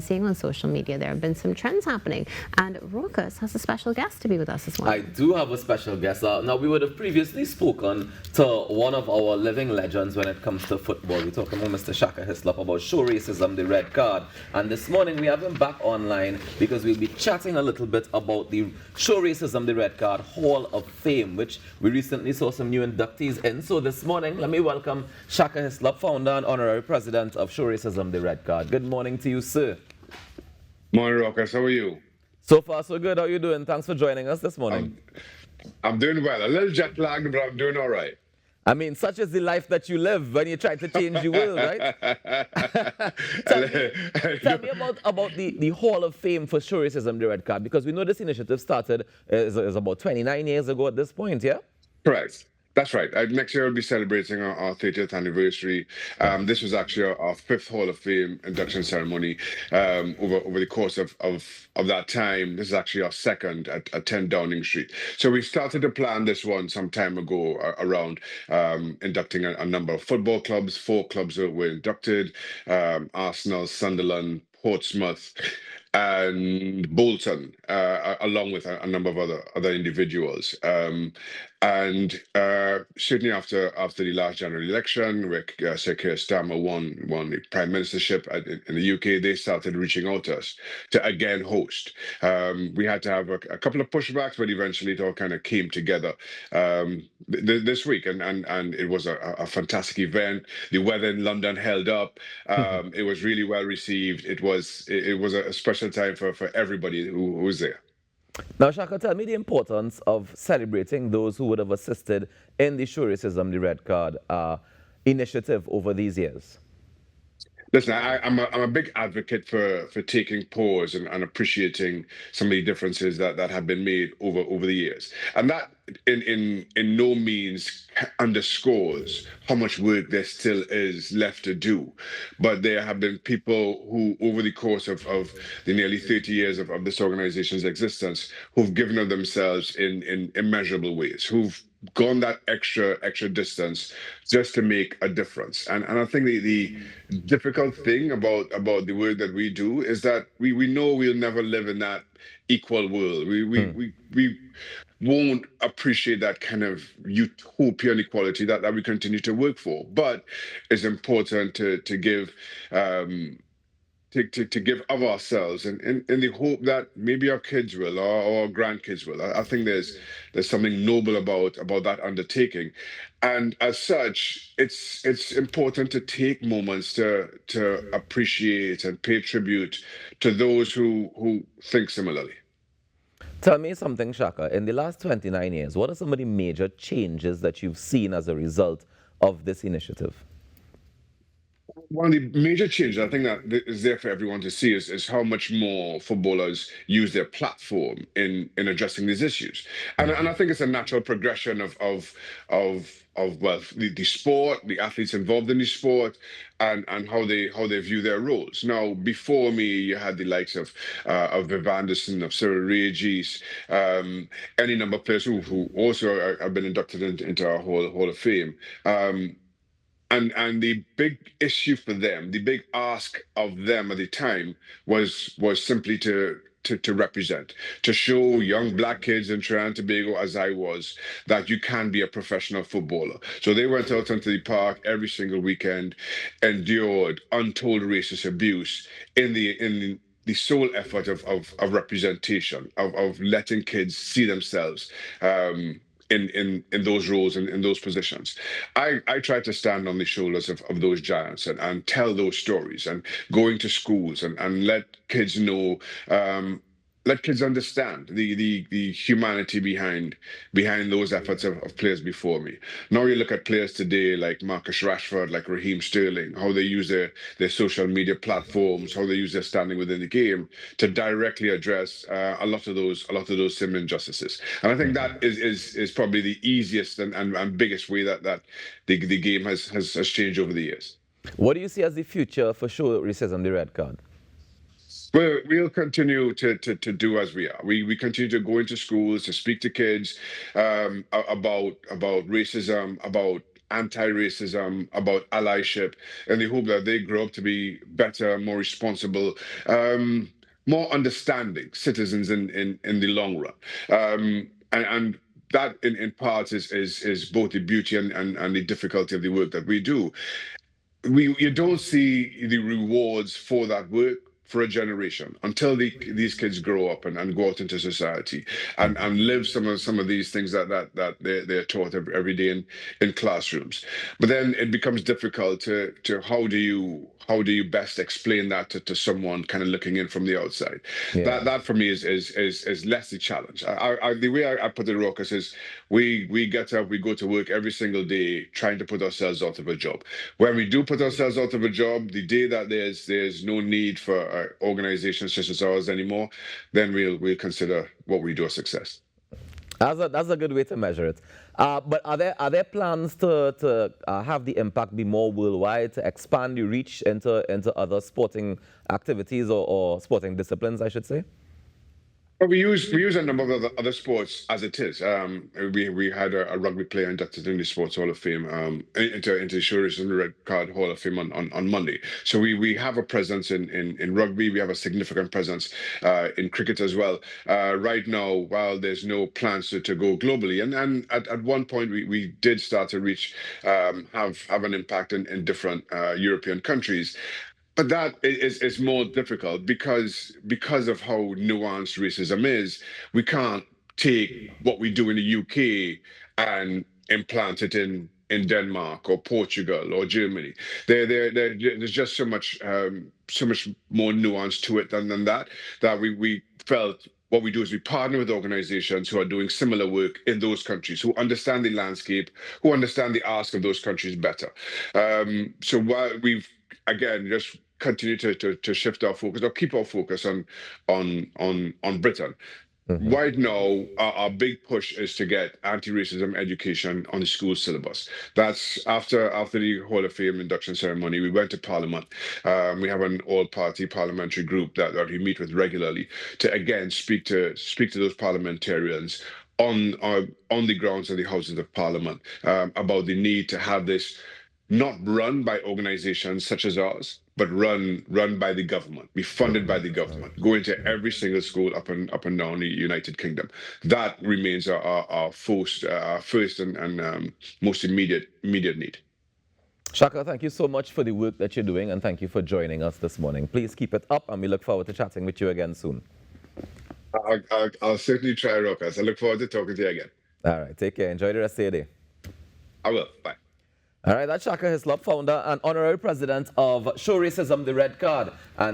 Seeing on social media, there have been some trends happening, and Raucus has a special guest to be with us this morning. I do have a special guest. Now, we would have previously spoken to one of our living legends when it comes to football. We're talking about Mr. Shaka Hislop about show racism, the red card. And this morning we have him back online because we'll be chatting a little bit about the show racism, the red card Hall of Fame, which we recently saw some new inductees in. So this morning, let me welcome Shaka Hislop, founder and honorary president of Show Racism, the red card. Good morning to you, sir. Morning, Raucus. How are you? So far, so good. How are you doing? Thanks for joining us this morning. I'm doing well. A little jet lagged, but I'm doing all right. I mean, such is the life that you live when you try to change the world, right? tell me about the Hall of Fame for Show Racism, the red card, because we know this initiative started is about 29 years ago at this point, yeah? Correct. That's right. Next year we'll be celebrating our 30th anniversary. This was actually our fifth Hall of Fame induction ceremony over the course of that time. This is actually our second at 10 Downing Street. So we started to plan this one some time ago around inducting a number of football clubs. 4 clubs were inducted: Arsenal, Sunderland, Portsmouth, and Bolton, along with a number of other individuals. And certainly after the last general election, where Sir Keir Starmer won the prime ministership in the UK, they started reaching out to us to again host. We had to have a couple of pushbacks, but eventually it all kind of came together this week, and it was a fantastic event. The weather in London held up. It was really well received. It was a special time for everybody who was there. Now, Shaka, tell me the importance of celebrating those who would have assisted in the Show Racism, the red card initiative over these years. Listen, I'm a big advocate for taking pause and appreciating some of the differences that have been made over the years, and that in no means underscores how much work there still is left to do. But there have been people who, over the course of the nearly 30 years of this organization's existence, who've given of themselves in immeasurable ways, who've gone that extra distance just to make a difference. And I think the difficult thing about the work that we do is that we know we'll never live in that equal world. We won't appreciate that kind of utopian equality that we continue to work for. But it's important to give to give of ourselves, and in the hope that maybe our kids will, or our grandkids will. I think there's something noble about that undertaking, and as such, it's important to take moments to appreciate and pay tribute to those who think similarly. Tell me something, Shaka. In the last 29 years, what are some of the major changes that you've seen as a result of this initiative? One of the major changes I think that is there for everyone to see is how much more footballers use their platform in addressing these issues, and I think it's a natural progression of well, the sport, the athletes involved in the sport, and how they view their roles. Now, before me, you had the likes of Viv Anderson, of Cyril Regis, any number of players who also have been inducted into our Hall of Fame. And the big issue for them, the big ask of them at the time was simply to represent, to show young black kids in Trinidad and Tobago, as I was, that you can be a professional footballer. So they went out into the park every single weekend, endured untold racist abuse in the sole effort of representation, of letting kids see themselves in those roles and in those positions. I try to stand on the shoulders of those giants and tell those stories, and going to schools and let kids know, let kids understand the humanity behind those efforts of players before me. Now you look at players today like Marcus Rashford, like Raheem Sterling, how they use their social media platforms, how they use their standing within the game to directly address a lot of those similar injustices. And I think that is probably the easiest and biggest way that the game has changed over the years. What do you see as the future for Show Racism, the red card? We'll continue to do as we are. We continue to go into schools to speak to kids about racism, about anti-racism, about allyship, in the hope that they grow up to be better, more responsible, more understanding citizens in the long run. And that in part is both the beauty and the difficulty of the work that we do. You don't see the rewards for that work for a generation until these kids grow up and go out into society and live some of these things that they're taught every day in classrooms. But then it becomes difficult to how do you best explain that to someone kind of looking in from the outside? Yeah. That for me is less the challenge. The way I put it, Raucus, is we get up, we go to work every single day trying to put ourselves out of a job. When we do put ourselves out of a job, the day that there's no need for organizations such as ours anymore, then we'll consider what we do a success. That's a good way to measure it. But are there plans to have the impact be more worldwide, to expand your reach into other sporting activities or sporting disciplines, I should say? Well, we use a number of other sports as it is. We had a rugby player inducted in the Sports Hall of Fame, into the Shuri's and Red Card Hall of Fame on Monday. So we have a presence in rugby. We have a significant presence in cricket as well. Right now, while there's no plans to go globally, and at one point we did start to reach have an impact in different European countries. But that is more difficult because of how nuanced racism is. We can't take what we do in the UK and implant it in Denmark or Portugal or Germany. There's just so much more nuance to it than that we felt what we do is we partner with organizations who are doing similar work in those countries, who understand the landscape, who understand the ask of those countries better. So while we've again just continue to shift our focus or keep our focus on Britain. Right now, our big push is to get anti-racism education on the school syllabus. That's after the Hall of Fame induction ceremony. We went to Parliament. We have an all-party parliamentary group that we meet with regularly to again speak to those parliamentarians on the grounds of the Houses of Parliament about the need to have this not run by organizations such as ours, but run by the government, be funded by the government, go into every single school up and down the United Kingdom. That remains our first and most immediate need. Shaka, thank you so much for the work that you're doing, and thank you for joining us this morning. Please keep it up, and we look forward to chatting with you again soon. I'll certainly try, Raucus. I look forward to talking to you again. All right, take care. Enjoy the rest of your day. I will. Bye. All right, that's Shaka Hislop, founder and honorary president of Show Racism, the Red Card. And